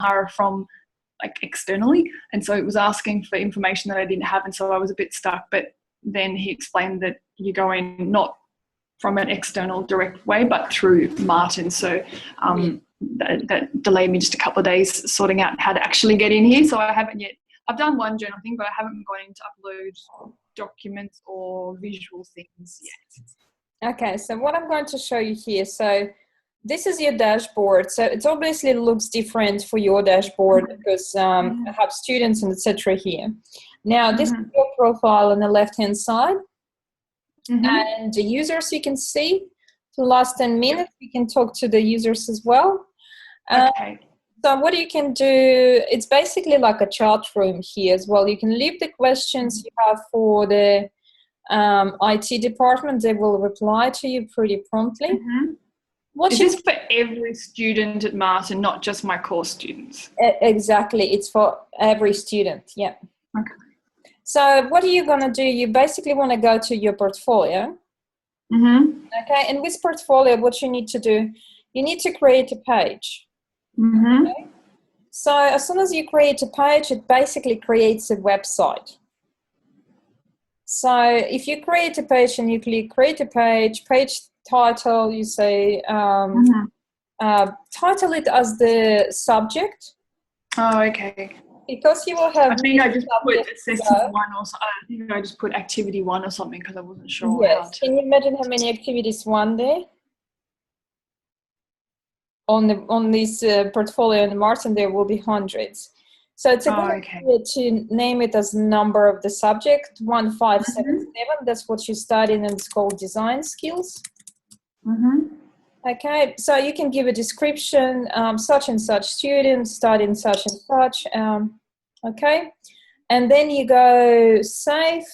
Mahara from like externally, and so it was asking for information that I didn't have, and so I was a bit stuck. But then he explained that you go in not from an external direct way, but through Martin. So that delayed me just a couple of days sorting out how to actually get in here. So I haven't yet. I've done one journal thing, but I haven't gone in to upload documents or visual things yet. Okay, so what I'm going to show you here. So this is your dashboard. So it obviously looks different for your dashboard because I have students and etc. here. Now this is your profile on the left-hand side. And the users you can see for the last 10 minutes. We can talk to the users as well. Okay. So what you can do, it's basically like a chat room here as well. You can leave the questions you have for the IT department. They will reply to you pretty promptly. Is this for every student at Martin, not just my course students? Exactly. It's for every student. Yeah. Okay. So what are you going to do? You basically want to go to your portfolio. Okay. And with portfolio, what you need to do, you need to create a page. Okay? So as soon as you create a page, it basically creates a website. So if you create a page and you click create a page title, you say title it as the subject. Oh, okay. Because you will have. I think I just put assessment 1 or something. I think I just put activity 1 or something because I wasn't sure how to. Can you imagine how many activities one there? On this portfolio in Martin, there will be hundreds. So it's a good idea to name it as number of the subject 1577. That's what you study, and it's called design skills. Okay, so you can give a description, such and such student studying such and such. Okay, and then you go save.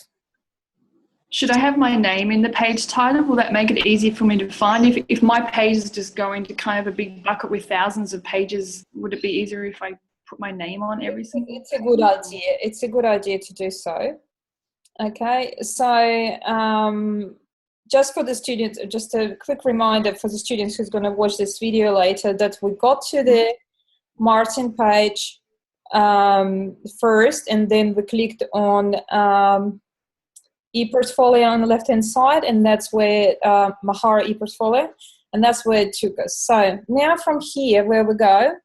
Should I have my name in the page title? Will that make it easier for me to find? If my page is just going to kind of a big bucket with thousands of pages, would it be easier if I put my name on every single? It's a good idea. It's a good idea to do so. Okay, so just for the students, just a quick reminder for the students who's going to watch this video later that we got to the Martin page first, and then we clicked on ePortfolio on the left-hand side, and that's where Mahara ePortfolio, and that's where it took us. So now from here, where we go,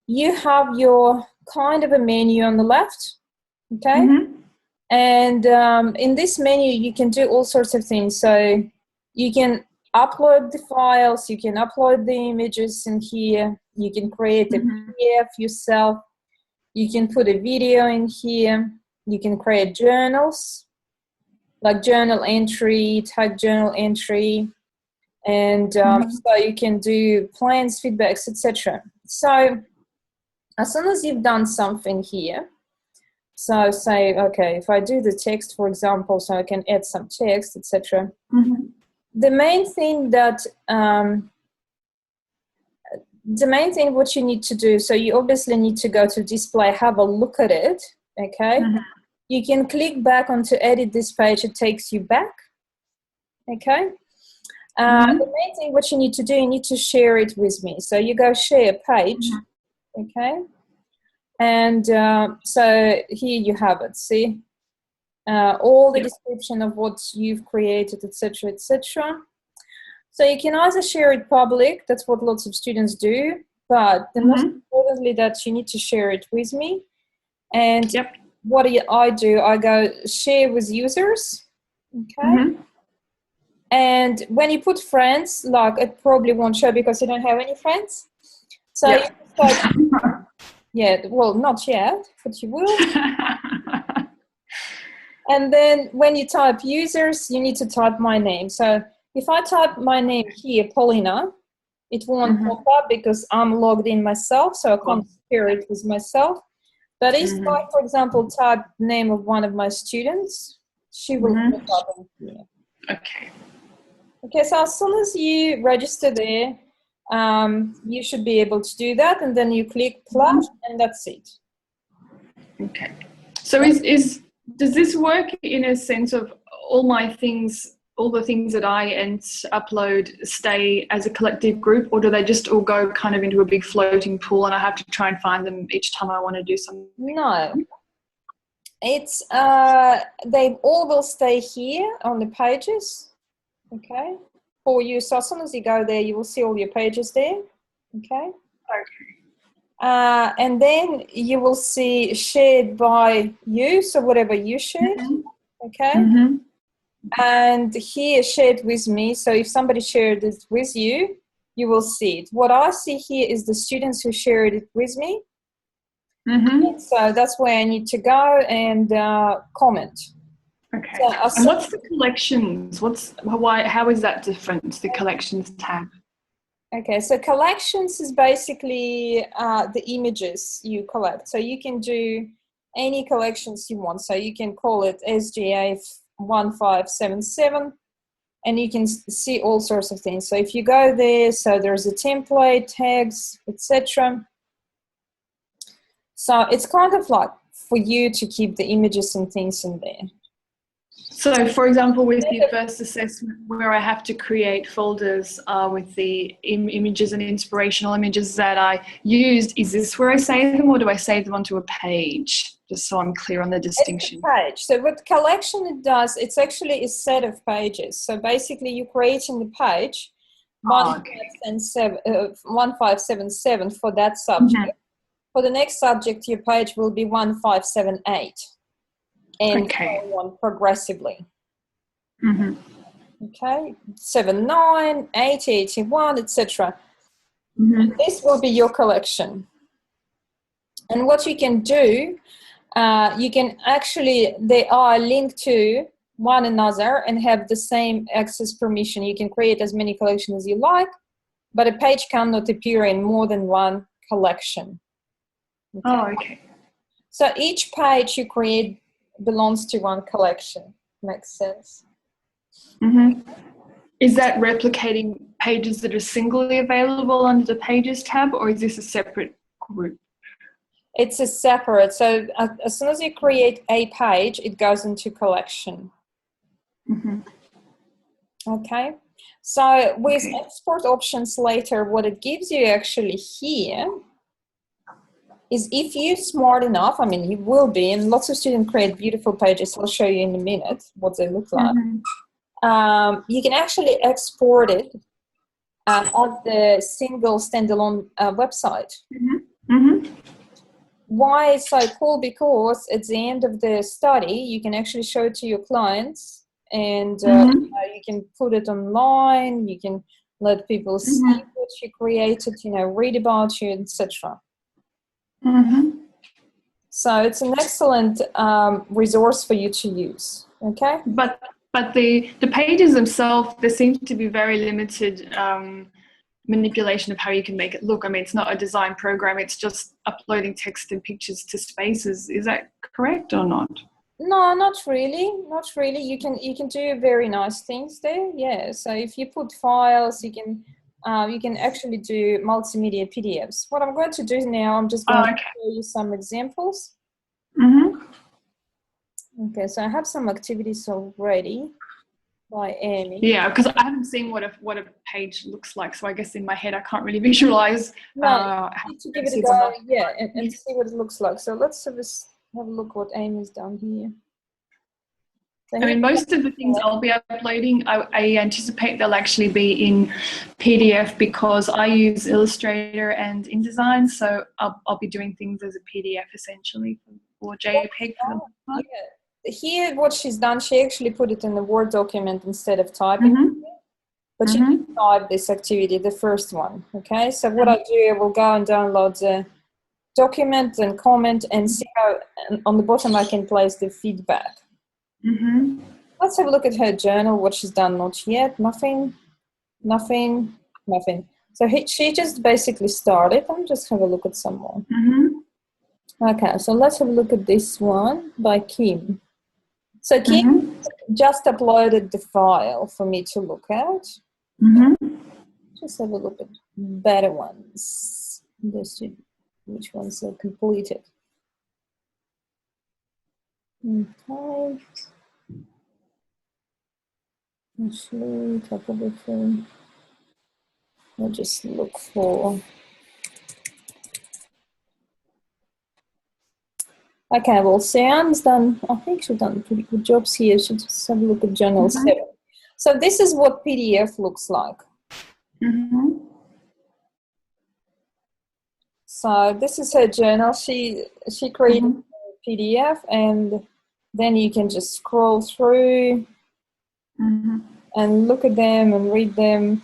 you have your kind of a menu on the left, okay? And in this menu, you can do all sorts of things. So you can upload the files, you can upload the images in here, you can create a PDF yourself, you can put a video in here, you can create journals, like journal entry, tag journal entry, and so you can do plans, feedbacks, etc. So as soon as you've done something here, so say, okay, if I do the text, for example, so I can add some text, etc. The main thing what you need to do, so you obviously need to go to display, have a look at it, okay? You can click back on to edit this page, it takes you back, okay? The main thing what you need to do, you need to share it with me. So you go share page, okay? And so here you have it, see? All the description of what you've created, etc., etc. So you can either share it public, that's what lots of students do, but the most importantly that you need to share it with me. And what I do, I go share with users, okay? And when you put friends, like it probably won't show because you don't have any friends. So you type, well, not yet, but you will. And then when you type users, you need to type my name. So if I type my name here, Polina, it won't pop up because I'm logged in myself, so I can't share it with myself. But if I, for example, type name of one of my students, she will pop up in here. Okay. Okay, so as soon as you register there, you should be able to do that, and then you click plus, and that's it. Okay. So does this work in a sense of all my things all the things that I upload stay as a collective group, or do they just all go kind of into a big floating pool and I have to try and find them each time I want to do something? No. It's they all will stay here on the pages, okay, for you. So as soon as you go there, you will see all your pages there, okay. And then you will see shared by you, so whatever you shared, okay. And here shared with me. So if somebody shared it with you, you will see it. What I see here is the students who shared it with me. So that's where I need to go and comment. Okay. So, and what's the collections? How is that different, the collections tab? Okay, so collections is basically the images you collect. So you can do any collections you want. So you can call it SGA 1577 and you can see all sorts of things. So if you go there, so there's a template, tags, etc. So it's kind of like for you to keep the images and things in there. So, for example, with the first assessment where I have to create folders with the images and inspirational images that I used, is this where I save them or do I save them onto a page? Just so I'm clear on the distinction. It's a page. So what collection it does, it's actually a set of pages. So basically you're creating the page 1577 for that subject. For the next subject, your page will be 1578. And so on progressively. Okay, 79, 80, 81, etc. This will be your collection. And what you can do, you can actually, they are linked to one another and have the same access permission. You can create as many collections as you like, but a page cannot appear in more than one collection. Okay. So each page you create belongs to one collection. Makes sense? Is that replicating pages that are singly available under the Pages tab, or is this a separate group? It's a separate. So as soon as you create a page, it goes into collection. Okay. So with export options later, what it gives you actually here is if you're smart enough, I mean, you will be, and lots of students create beautiful pages. I'll show you in a minute what they look like. You can actually export it as the single standalone website. Why it's so cool? Because at the end of the study, you can actually show it to your clients and you can put it online, you can let people see what you created, read about you, etc. So it's an excellent resource for you to use. Okay. But the pages themselves, there seems to be very limited manipulation of how you can make it look. I mean, it's not a design program; it's just uploading text and pictures to spaces. Is that correct or not? No, not really. Not really. You can do very nice things there. Yeah. So if you put files, you can actually do multimedia PDFs. What I'm going to do now, I'm just going to show you some examples. Okay, so I have some activities already by Amy. Yeah, because I haven't seen what a page looks like, so I guess in my head I can't really visualize. No, you need to give it a go, and see what it looks like. So let's have a look what Amy's done here. So I mean, most of the things I'll be uploading, I anticipate they'll actually be in PDF because I use Illustrator and InDesign, so I'll be doing things as a PDF essentially or JPEG for the most part. Here, what she's done, she actually put it in the Word document instead of typing. But you can type this activity, the first one. Okay, so what I do, I will go and download the document and comment and see how on the bottom I can place the feedback. Let's have a look at her journal, what she's done. Not yet, nothing. So she just basically started. Let me just have a look at some more. Okay, so let's have a look at this one by Kim. So Kim just uploaded the file for me to look at. Just have a look at better ones. Let's see which ones are completed. Okay. Actually, typography. I'll just look for. Okay, well, Sian's done, I think she's done pretty good jobs here. She'll just have a look at Journal 7. So this is what PDF looks like. So this is her journal. She created a PDF, and then you can just scroll through and look at them and read them.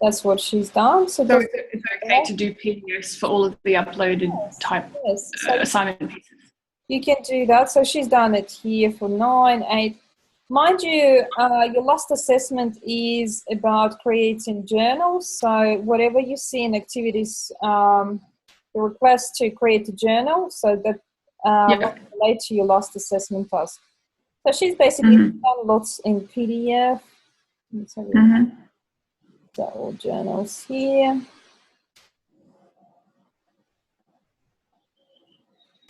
That's what she's done. So it's okay to do PDFs for all of the uploaded type assignment pieces. You can do that. So she's done it here for 9, 8. Mind you, your last assessment is about creating journals. So whatever you see in activities, the request to create a journal, so that will relate to your last assessment task. So she's basically done lots in PDF. Let's have a look. So all journals here.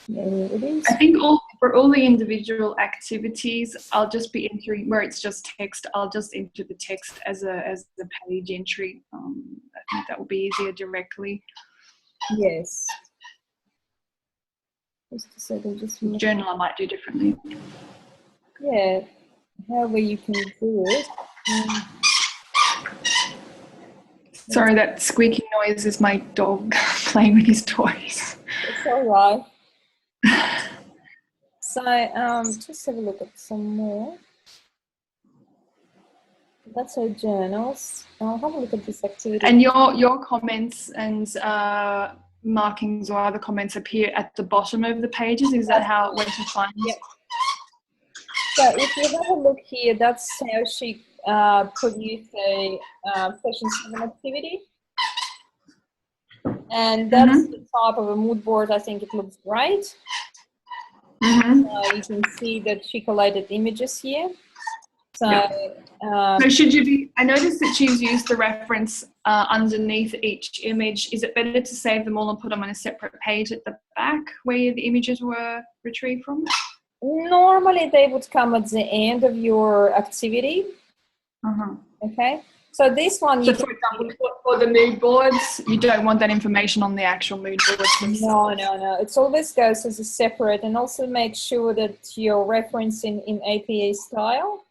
There it is. I think for all the individual activities, I'll just be entering where it's just text. I'll just enter the text as a page entry. I think that will be easier directly. Yes. Just a second. Journal I might do differently. Yeah. However you can do it. Sorry, that squeaking noise is my dog playing with his toys. It's all right. So just have a look at some more. That's our journals. I'll have a look at this activity. And your comments and markings or other comments appear at the bottom of the pages. Is that where to find it? Yep. So if you have a look here, that's how she produced a session 7 activity. And that's the type of a mood board. I think it looks great. You can see that she collated images here. So, so should you be, I noticed that she's used the reference underneath each image. Is it better to save them all and put them on a separate page at the back where the images were retrieved from? Normally they would come at the end of your activity. Okay. So this one, for example, for the mood boards, you don't want that information on the actual mood boards themselves. No. It always goes as a separate, and also make sure that you're referencing in APA style.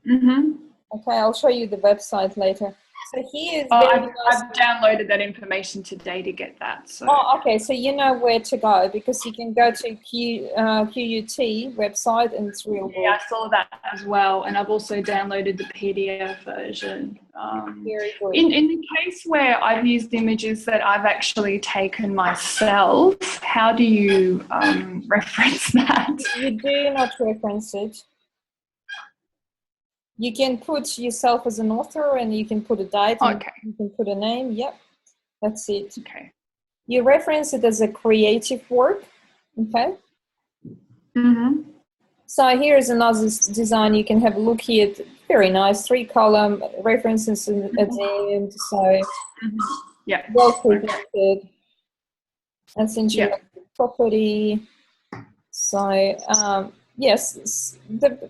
Okay, I'll show you the website later. So here is I've downloaded that information today to get that. So. Oh, okay. So you know where to go, because you can go to QUT website and it's real good. Yeah, I saw that as well, and I've also downloaded the PDF version. Very good. In the case where I've used images that I've actually taken myself, how do you reference that? You do not reference it. You can put yourself as an author, and you can put a date, and you can put a name. Yep, that's it. Okay. You reference it as a creative work. Okay. So here is another design. You can have a look here. Very nice, 3-column references at the end. So well presented. That's intellectual property. So yes, the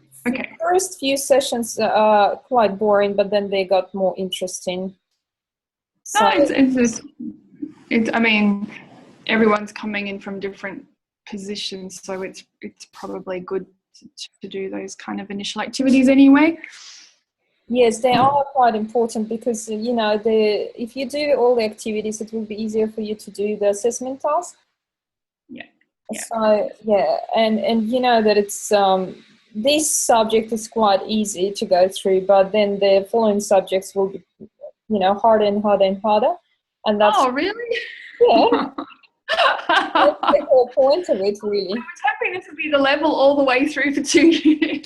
first few sessions are quite boring, but then they got more interesting. So I mean, everyone's coming in from different positions, so it's probably good to do those kind of initial activities anyway. Yes, they are quite important, because if you do all the activities, it will be easier for you to do the assessment task. So and you know that it's this subject is quite easy to go through, but then the following subjects will be harder and harder and harder, and that's really that's the whole point of it, really. I was hoping this would be the level all the way through for 2 years.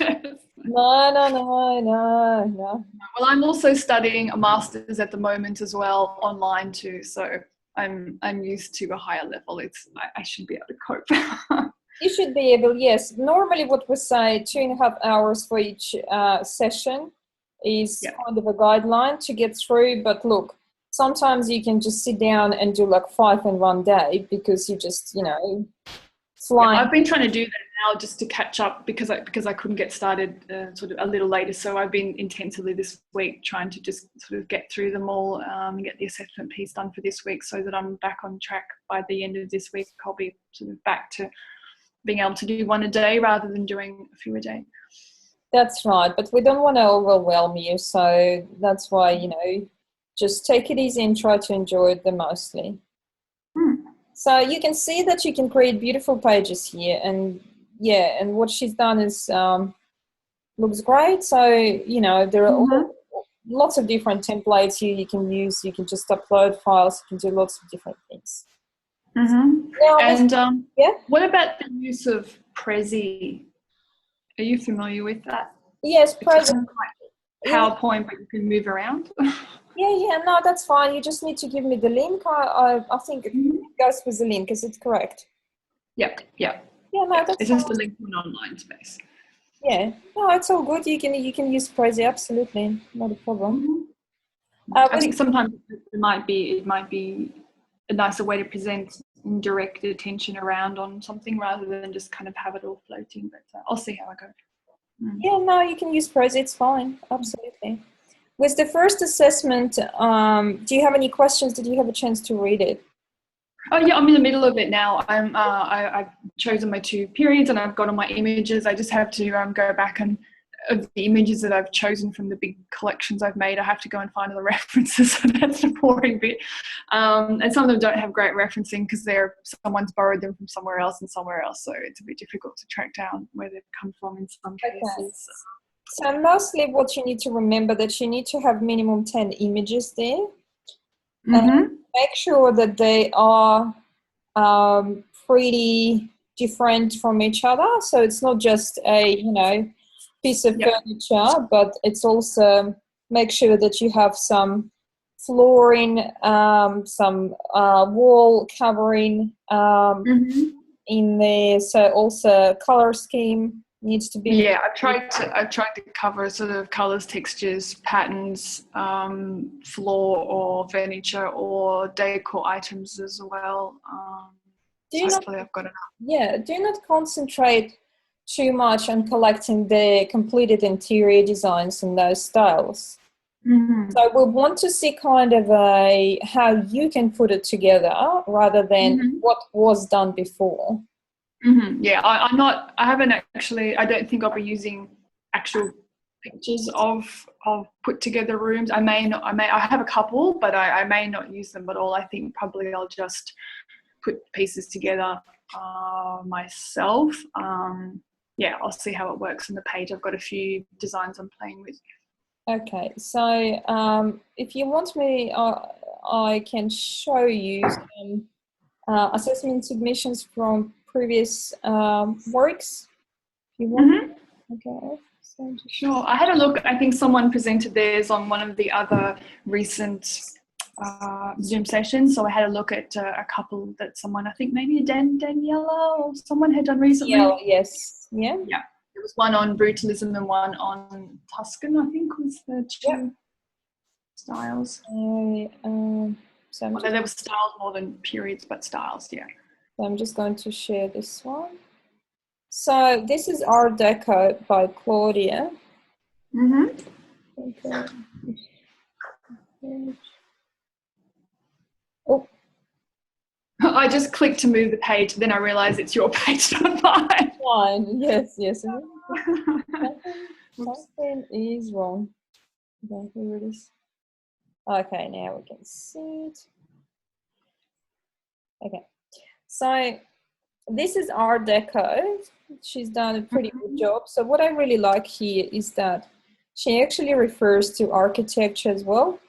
No. Well, I'm also studying a master's at the moment as well, online too, so I'm used to a higher level. I should be able to cope. You should be able, yes. Normally what we say, 2.5 hours for each session is kind of a guideline to get through. But look, sometimes you can just sit down and do like 5 in one day, because you just, flying. I've been trying to do that now just to catch up because I couldn't get started sort of a little later. So I've been intensively this week trying to just sort of get through them all and get the assessment piece done for this week so that I'm back on track by the end of this week. I'll be sort of back to being able to do one a day rather than doing a few a day. That's right, but we don't want to overwhelm you, so that's why, you know, just take it easy and try to enjoy it the mostly. So you can see that you can create beautiful pages here, and yeah, and what she's done is looks great. So, you know, there are lots of different templates here you can use. You can just upload files, you can do lots of different things. Now, and what about the use of Prezi? Are you familiar with that? Yes, Prezi. Like PowerPoint, but you can move around. Yeah, no, that's fine. You just need to give me the link. I think it goes with the link. Is it correct? Yep. Yeah, no, that's it's just a link to an online space. Yeah, no, it's all good. You can use Prezi, absolutely, not a problem. I think sometimes it might be a nicer way to present and direct attention around on something rather than just kind of have it all floating. But I'll see how I go. Yeah, no, you can use Prezi. It's fine, absolutely. With the first assessment, do you have any questions? Did you have a chance to read it? Oh yeah, I'm in the middle of it now. I've chosen my 2 periods and I've got all my images. I just have to go back and of the images that I've chosen from the big collections I've made, I have to go and find all the references. So that's the boring bit. And some of them don't have great referencing because someone's borrowed them from somewhere else and somewhere else. So it's a bit difficult to track down where they've come from in some cases. So mostly what you need to remember that you need to have minimum 10 images there. And make sure that they are pretty different from each other. So it's not just a, you know, piece of furniture, but it's also make sure that you have some flooring, some wall covering in there. So also color scheme needs to be. Yeah, I've tried to cover sort of colors, textures, patterns, floor or furniture or decor items as well. Hopefully I've got enough. Yeah, do not concentrate too much on collecting the completed interior designs in those styles. So we want to see kind of how you can put it together rather than what was done before. Yeah, I haven't actually, I don't think I'll be using actual pictures of put together rooms. I have a couple, but I may not use them at all. I think probably I'll just put pieces together myself. Yeah, I'll see how it works on the page. I've got a few designs I'm playing with. Okay, so if you want me, I can show you some assessment submissions from previous works. If you want. Okay. So sure. I had a look. I think someone presented theirs on one of the other recent Zoom sessions. So I had a look at a couple that someone, I think maybe Daniela or someone had done recently. Yes. Yeah. Yeah. There was one on brutalism and one on Tuscan, I think was the 2 styles. So there were styles more than periods, but styles, yeah. So I'm just going to share this one. So this is Art Deco by Claudia. Okay. Oh. I just clicked to move the page, then I realised it's your page, not mine. Fine. Yes. Something is wrong. Okay, here it is. Okay, now we can see it. Okay, so this is Art Deco. She's done a pretty good job. So what I really like here is that she actually refers to architecture as well.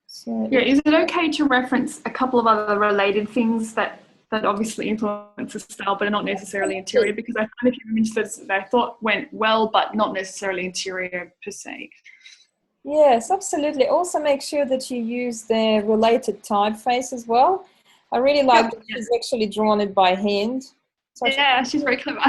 So yeah, is it okay to reference a couple of other related things that obviously influence the style but are not necessarily interior? Because I find a few images that I thought went well but not necessarily interior per se. Yes, absolutely. Also make sure that you use the related typeface as well. I really like that she's actually drawn it by hand. So yeah, she's very clever.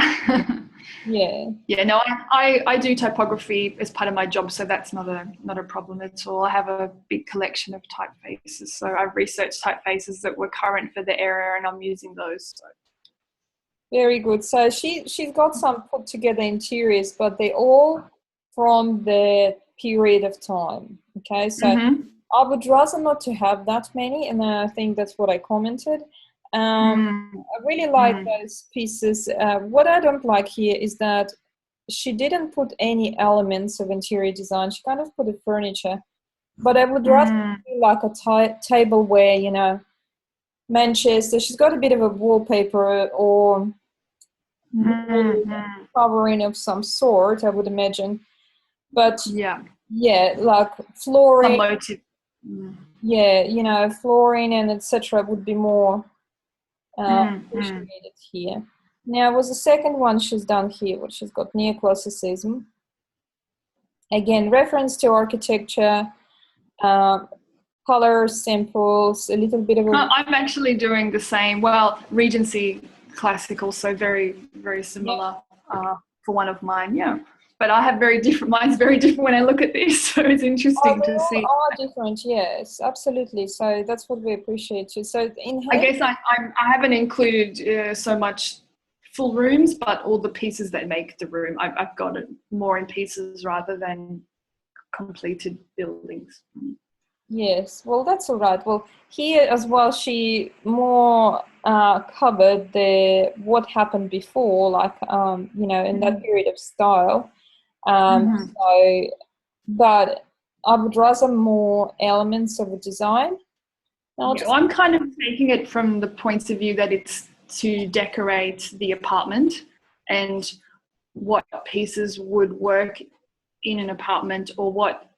Yeah, no, I do typography as part of my job, so that's not a problem at all. I have a big collection of typefaces, so I've researched typefaces that were current for the area, and I'm using those. So. Very good. So she's got some put together interiors, but they all from the period of time. Okay, so I would rather not to have that many, and I think that's what I commented. I really like those pieces. What I don't like here is that she didn't put any elements of interior design. She kind of put a furniture, but I would rather do like a tableware, you know, Manchester. She's got a bit of a wallpaper or covering of some sort, I would imagine. But yeah, like flooring. Some motive. Yeah, you know, flooring and etc. would be more appreciated here. Now, was the second one she's done here, what she's got neoclassicism. Again, reference to architecture, color samples, a little bit of I'm actually doing the same. Well, Regency classical, so very, very similar for one of mine, But I have mine's very different when I look at this, so it's interesting to see. They are different, yes, absolutely. So that's what we appreciate too. So I guess I haven't included so much full rooms, but all the pieces that make the room. I've got it more in pieces rather than completed buildings. Yes, well, that's all right. Well, here as well, she more covered what happened before, like, you know, in that period of style. So, but I would rather more elements of a design. I'm kind of taking it from the point of view that it's to decorate the apartment and what pieces would work in an apartment, or what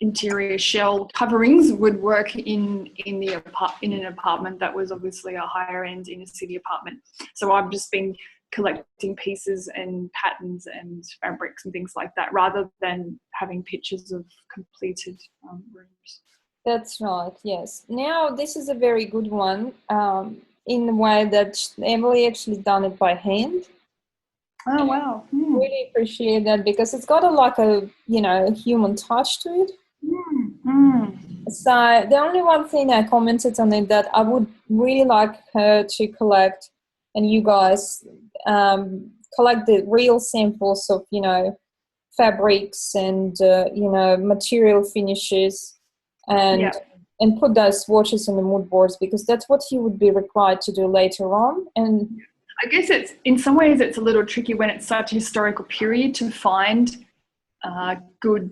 interior shell coverings would work in an apartment that was obviously a higher end inner city apartment. So I've just been collecting pieces and patterns and fabrics and things like that, rather than having pictures of completed rooms. That's right, yes. Now this is a very good one in the way that Emily actually done it by hand. Oh, wow. Really appreciate that, because it's got like a, you know, human touch to it. So the only one thing I commented on it that I would really like her to collect, and you guys collect the real samples of, you know, fabrics and you know, material finishes, and put those swatches on the mood boards, because that's what you would be required to do later on. And I guess it's, in some ways, it's a little tricky when it's such a historical period to find good,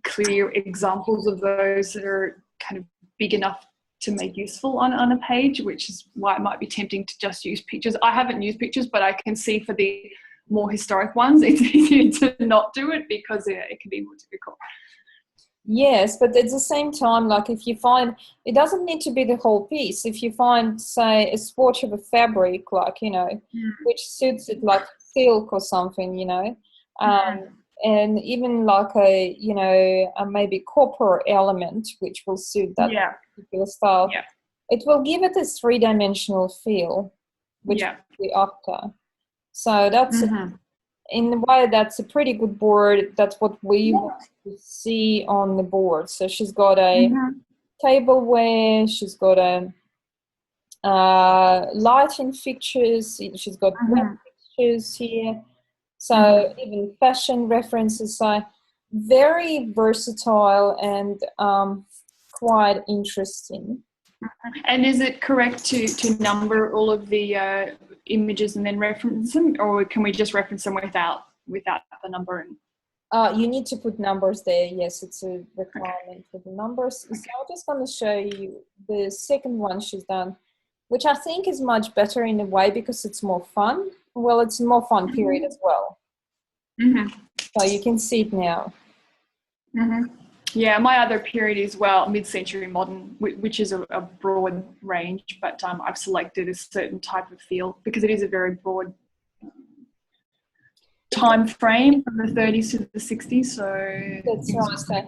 clear examples of those that are kind of big enough to make useful on a page, which is why it might be tempting to just use pictures. I haven't used pictures, but I can see for the more historic ones, it's easier to not do it, because it can be more difficult. Yes, but at the same time, like if you find, it doesn't need to be the whole piece. If you find, say, a swatch of a fabric, like, you know, which suits it, like silk or something, you know, and even like a, you know, a maybe copper element, which will suit that particular style, it will give it a three-dimensional feel, which we after. So that's, in a way, that's a pretty good board. That's what we want to see on the board. So she's got a tableware, she's got a lighting fixtures, she's got fixtures here. So even fashion references, so very versatile and quite interesting. And is it correct to number all of the images and then reference them, or can we just reference them without the numbering? You need to put numbers there. Yes, it's a requirement for the numbers. So I'm just going to show you the second one she's done, which I think is much better in a way, because it's more fun. Well, it's a more fun period as well. So you can see it now. Yeah, my other period is, well, mid-century modern, which is a broad range, but I've selected a certain type of feel because it is a very broad time frame from the 30s to the 60s. So that's right.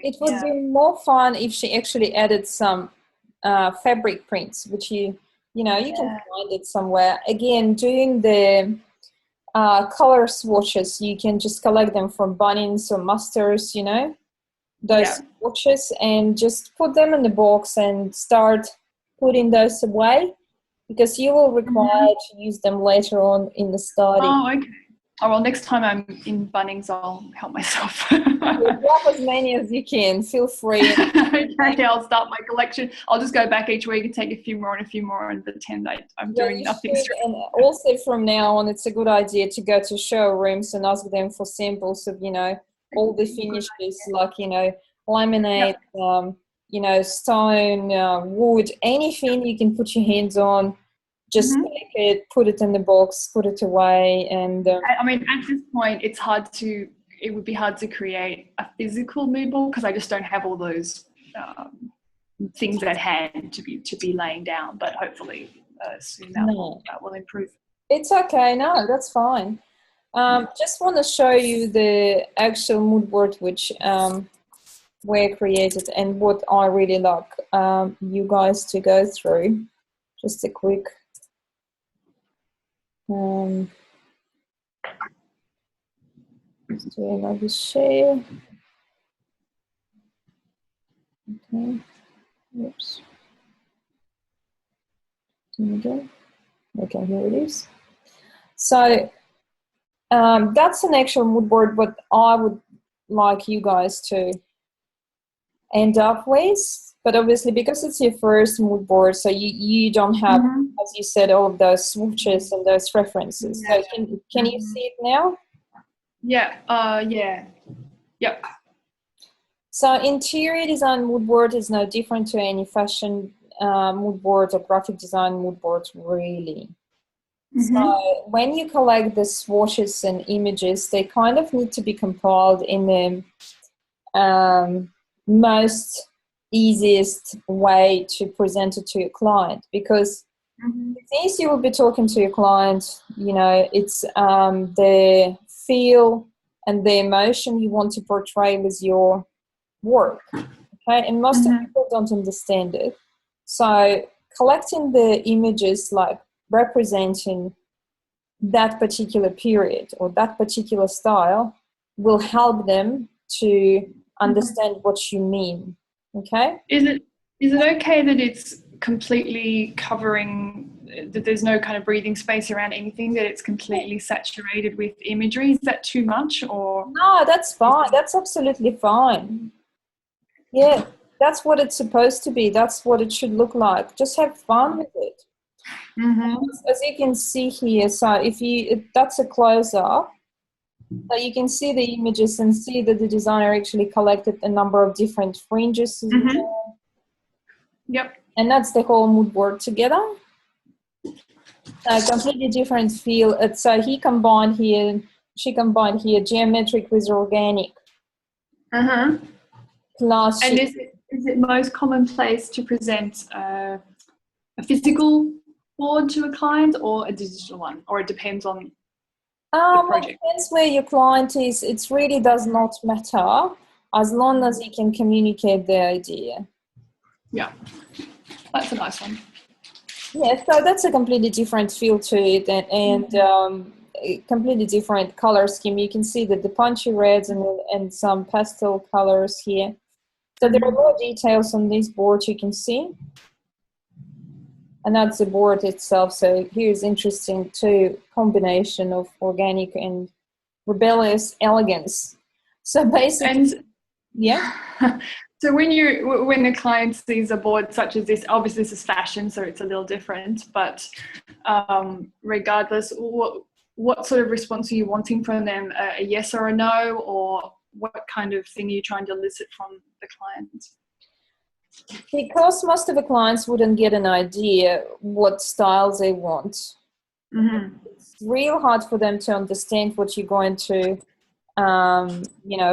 It would be more fun if she actually added some fabric prints, which you You know, you can find it somewhere. Again, doing the color swatches, you can just collect them from Bunnings or Musters, you know, those swatches, and just put them in the box and start putting those away, because you will require to use them later on in the study. Oh, okay. Oh, well, next time I'm in Bunnings, I'll help myself. Grab as many as you can. Feel free. Okay, I'll start my collection. I'll just go back each week and take a few more and pretend I'm doing nothing. And also from now on, it's a good idea to go to showrooms and ask them for samples of, you know, all the finishes, like, you know, laminate, you know, stone, wood, anything you can put your hands on. Just take it, put it in the box, put it away, and. I mean, at this point, it would be hard to create a physical mood board because I just don't have all those things at hand to be laying down. But hopefully, soon that will improve. It's okay. No, that's fine. Just want to show you the actual mood board which were created and what I really like you guys to go through. Just a quick. Just doing another share. Okay. Oops. Again. Okay, here it is. So that's an actual mood board, what I would like you guys to end up with. But obviously, because it's your first mood board, so you don't have, as you said, all of those swatches and those references. So can you see it now? Yeah. Yep. So interior design mood board is no different to any fashion mood board or graphic design mood board, really. So when you collect the swatches and images, they kind of need to be compiled in the most easiest way to present it to your client, because the things you will be talking to your client, you know, it's the feel and the emotion you want to portray with your work, okay? And most of people don't understand it. So collecting the images, like representing that particular period or that particular style, will help them to understand what you mean. Okay. Is it okay that it's completely covering, that there's no kind of breathing space around anything, that it's completely saturated with imagery? Is that too much, or? No, that's fine. That's absolutely fine. Yeah, that's what it's supposed to be. That's what it should look like. Just have fun with it. As you can see here, so if that's a close-up, so you can see the images and see that the designer actually collected a number of different fringes. Yep. And that's the whole mood board together. A completely different feel. So she combined here geometric with organic. Plus, and is it most commonplace to present a physical board to a client or a digital one, or it depends on the project? It depends where your client is. It really does not matter, as long as you can communicate the idea. Yeah, that's a nice one. Yeah, so that's a completely different feel to it, and a completely different color scheme. You can see that the punchy reds and some pastel colors here. So there are more details on this board you can see. And that's the board itself. So here's interesting too, combination of organic and rebellious elegance. So basically, So when the client sees a board such as this, obviously this is fashion, so it's a little different, but regardless, what sort of response are you wanting from them? A yes or a no, or what kind of thing are you trying to elicit from the client? Because most of the clients wouldn't get an idea what styles they want, it's real hard for them to understand what you're going to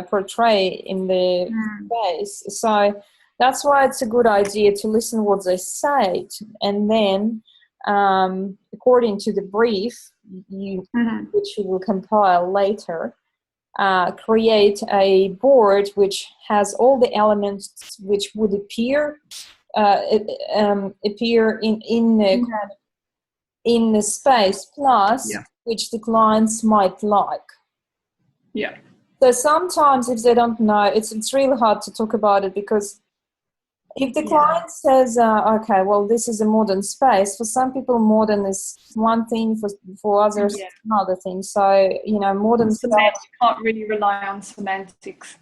portray in the space. So that's why it's a good idea to listen what they say, and then according to the brief which you will compile later, create a board which has all the elements which would appear appear in the space plus which the clients might like. Yeah. So sometimes if they don't know, it's really hard to talk about it, because if the client says, okay, well, this is a modern space, for some people modern is one thing, for others it's another thing. So, you know, modern space, you can't really rely on semantics.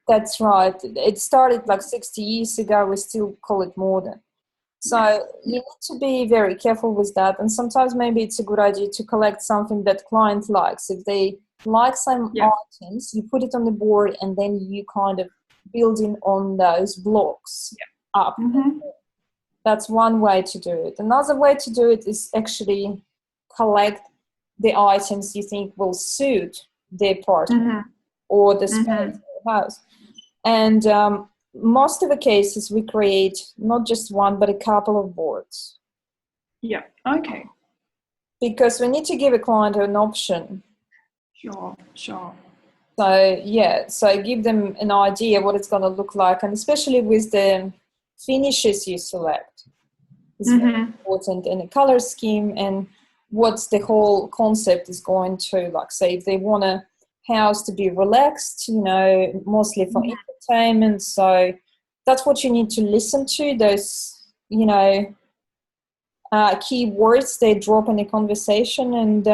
That's right. It started like 60 years ago, we still call it modern. So you need to be very careful with that. And sometimes maybe it's a good idea to collect something that client likes. If they like some items, you put it on the board and then you kind of building on those blocks up. That's one way to do it. Another way to do it is actually collect the items you think will suit the apartment or the space of the house. And most of the cases we create not just one but a couple of boards. Yeah. Okay. Because we need to give a client an option. Sure. So give them an idea what it's going to look like, and especially with the finishes you select, it's very important, and the color scheme, and what's the whole concept is going to, like, say if they want a house to be relaxed, you know, mostly for entertainment. So that's what you need to listen to, those, you know, key words they drop in a conversation, and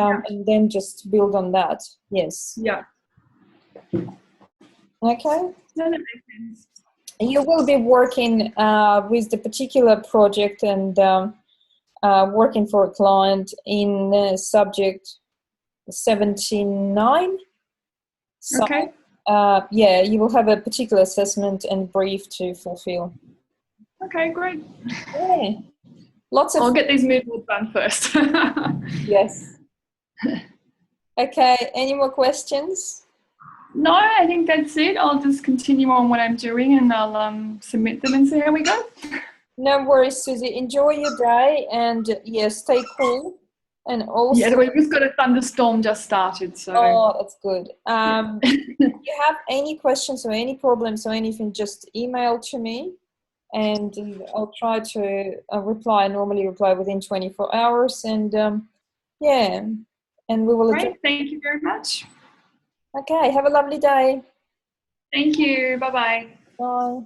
then just build on that. Yes. Yeah. Okay. No, that makes sense. You will be working with the particular project and working for a client in subject 79. So, Okay. You will have a particular assessment and brief to fulfill. Okay, great. Yeah. I'll get these mood boards done first. Yes. Okay, any more questions? No, I think that's it. I'll just continue on what I'm doing and I'll submit them and see how we go. No worries, Susie. Enjoy your day and stay cool. And also, we've just got a thunderstorm just started. So. Oh, that's good. If you have any questions or any problems or anything, just email to me and I'll try to normally reply within 24 hours. And and we will. Great. Thank you very much. Okay, have a lovely day. Thank you. Bye-bye. Bye.